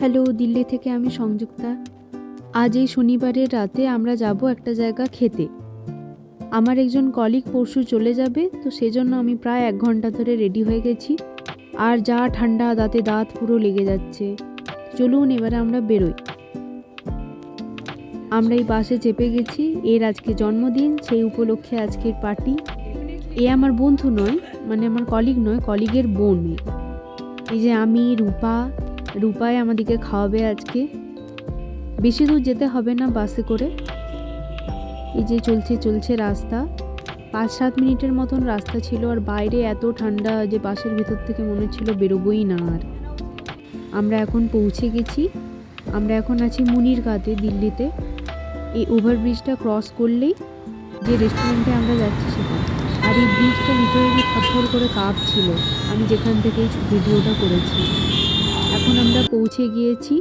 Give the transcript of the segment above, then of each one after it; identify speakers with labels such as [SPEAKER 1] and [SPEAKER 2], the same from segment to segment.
[SPEAKER 1] Hello, Delhi থেকে আমি সংযুক্তা। আজ এই শনিবারের রাতে আমরা যাব একটা জায়গা খেতে। আমার একজন কলিগ পরশু চলে যাবে, তো সেজন্য আমি প্রায় 1 ঘন্টা ধরে রেডি হয়ে গেছি। আর যা ঠান্ডা, দাঁতে দাঁত পুরো লেগে যাচ্ছে। চলুন এবারে আমরা বেরোই। আমরা এই বাসে চেপে গেছি। এর আজকে জন্মদিন, সেই উপলক্ষে আজকের পার্টি। এ আমার বন্ধু নয়, মানে আমার কলিগ নয়, কলিগের বোন। এই যে আমি, রূপায় আমাদেরকে খাওয়াবে আজকে। বেশি দূর যেতে হবে না বাসে করে। এই যে চলছে রাস্তা, 5-7 মিনিটের মতন রাস্তা ছিল, আর বাইরে এত ঠান্ডা যে বাসের ভেতর থেকে মনে হচ্ছিল বেরোবোই না আর। আমরা এখন পৌঁছে গেছি। আমরা এখন আছি মুনিরঘাটে, দিল্লিতে। এই ওভারব্রিজটা ক্রস করলেই যে রেস্টুরেন্টে আমরা যাচ্ছি সেটা। আর এই ব্রিজটা ভিতরে থরথর করে কাঁপছিল, আমি যেখান থেকে ভিডিওটা করেছি। এখন আমরা পৌঁছে গিয়েছি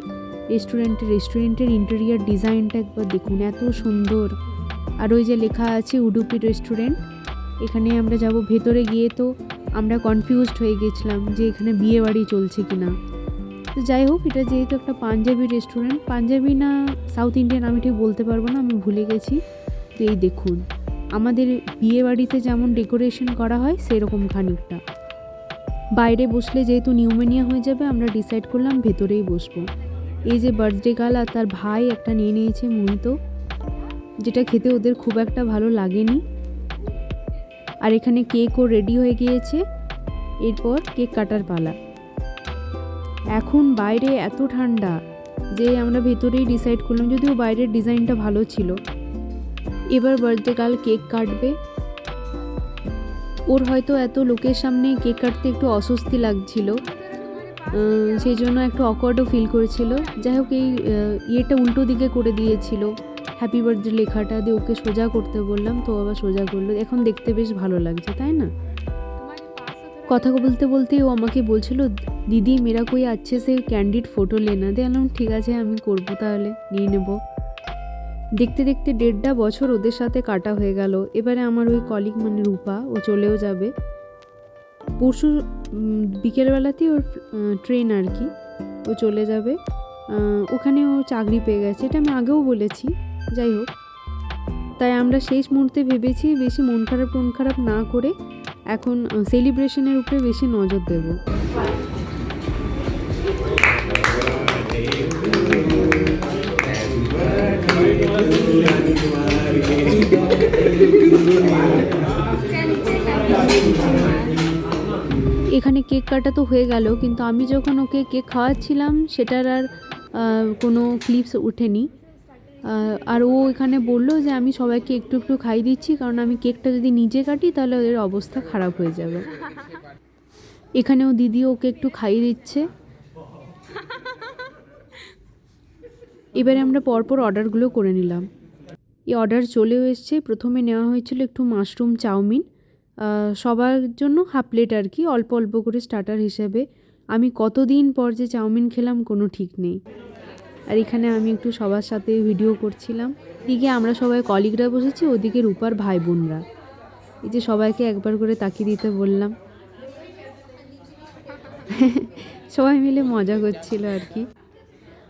[SPEAKER 1] রেস্টুরেন্টের ইন্টেরিয়ার ডিজাইনটা একবার দেখুন, এত সুন্দর। আর ওই যে লেখা আছে উডুপি রেস্টুরেন্ট, এখানে আমরা যাব। ভেতরে গিয়ে তো আমরা কনফিউজড হয়ে গেছিলাম যে এখানে বিয়ে বাড়ি চলছে কিনা। তো যাই হোক, এটা যেহেতু একটা পাঞ্জাবি রেস্টুরেন্ট, পাঞ্জাবি না সাউথ ইন্ডিয়ান আমি ঠিক বলতে পারবো না, আমি ভুলে গেছি। তো এই দেখুন, আমাদের বিয়ে বাড়িতে যেমন ডেকোরেশন করা হয় সেরকম খানিকটা। বাইরে বসলে যেহেতু নিউমোনিয়া হয়ে যাবে, আমরা ডিসাইড করলাম ভেতরেই বসবো। এই যে বার্থডে গার্ল আর তার ভাই একটা নিয়ে নিয়েছে মোহিতো, যেটা খেতে ওদের খুব একটা ভালো লাগেনি। আর এখানে কেকও রেডি হয়ে গিয়েছে, এরপর কেক কাটার পালা। এখন বাইরে এত ঠান্ডা যে আমরা ভেতরেই ডিসাইড করলাম, যদিও বাইরের ডিজাইনটা ভালো ছিল। এবার বার্থডে গার্ল কেক কাটবে। ওর হয়তো এত লোকের সামনে কেক কাটতে একটু অস্বস্তি লাগছিল, সেই জন্য একটু অকওয়ার্ডও ফিল করেছিল। যাই হোক, এই ইয়েটা উল্টো দিকে করে দিয়েছিল, হ্যাপি বার্থডে লেখাটা দিয়ে ওকে সোজা করতে বললাম, তো আবার সোজা করলো। এখন দেখতে বেশ ভালো লাগছে, তাই না? কথা বলতে বলতেই ও আমাকে বলছিল, দিদি মেরা কোই আচ্ছে সে ক্যান্ডিড ফটো লেনা। দেখলাম ঠিক আছে, আমি করবো, তাহলে নিয়ে নেব। দেখতে দেখতে 1.5 বছর ওদের সাথে কাটা হয়ে গেল। এবারে আমার ওই কলিগ মানে রূপা, ও চলেও যাবে পরশু বিকেলবেলাতেই, ওর ট্রেন আর কি, ও চলে যাবে। ওখানে ও চাকরি পেয়ে গেছে, এটা আমি আগেও বলেছি। যাই হোক, তাই আমরা শেষ মুহূর্তে ভেবেছি বেশি মন খারাপ না করে এখন সেলিব্রেশনের উপরে বেশি নজর দেব। এখানে কেক কাটা তো হয়ে গেল, কিন্তু আমি যখন ওকে কেক খাওয়াচ্ছিলাম সেটার আর কোনো ক্লিপস ওঠেনি। আর ও এখানে বলল যে আমি সবাইকে একটু একটু খাইয়ে দিচ্ছি, কারণ আমি কেকটা যদি নিজে কাটি তাহলে ওদের অবস্থা খারাপ হয়ে যাবে। এখানেও দিদি ওকে একটু খাইয়ে দিচ্ছে। এবারে আমরা পরপর অর্ডারগুলো করে নিলাম। এই অর্ডার চলেও এসছে। প্রথমে নেওয়া হয়েছিল একটু মাশরুম চাউমিন, সবার জন্য হাফ প্লেট আর কি, অল্প অল্প করে স্টার্টার হিসেবে। আমি কতদিন পর যে চাউমিন খেলাম কোনো ঠিক নেই। আর এখানে আমি একটু সবার সাথে ভিডিও করছিলাম। এদিকে আমরা সবাই কলিগরা বসেছি, ওদিকে রূপার ভাই বোনরা। এই যে সবাইকে একবার করে তাকিয়ে দিতে বললাম। সবাই মিলে মজা করছিল আর কি।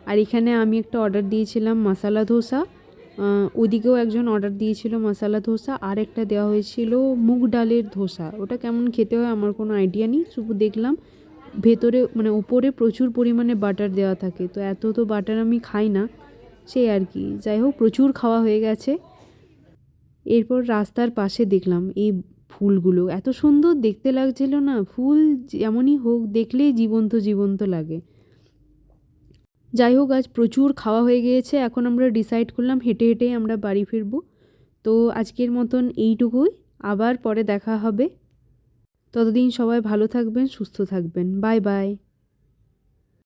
[SPEAKER 1] আর এখানে আমি একটা অর্ডার দিয়েছিলাম মশালা ধোসা, ওদিকেও একজন অর্ডার দিয়েছিল মশালা ধোসা, আর একটা দেওয়া হয়েছিল মুগ ডালের ধোসা। ওটা কেমন খেতে হয় আমার কোনো আইডিয়া নেই, শুধু দেখলাম ভেতরে মানে উপরে প্রচুর পরিমাণে বাটার দেওয়া থাকে, তো এত তো বাটার আমি খাই না, সেই আর কি। যাই হোক, প্রচুর খাওয়া হয়ে গেছে। এরপর রাস্তার পাশে দেখলাম এই ফুলগুলো, এত সুন্দর দেখতে লাগছিল না, ফুল যেমনই হোক দেখলেই জীবন্ত জীবন্ত লাগে। যাই হোক, আজ প্রচুর খাওয়া হয়ে গিয়েছে। এখন আমরা ডিসাইড করলাম হেঁটে হেঁটেই আমরা বাড়ি ফিরবো। তো আজকের মতন এইটুকুই, আবার পরে দেখা হবে। ততদিন সবাই ভালো থাকবেন, সুস্থ থাকবেন। Bye bye.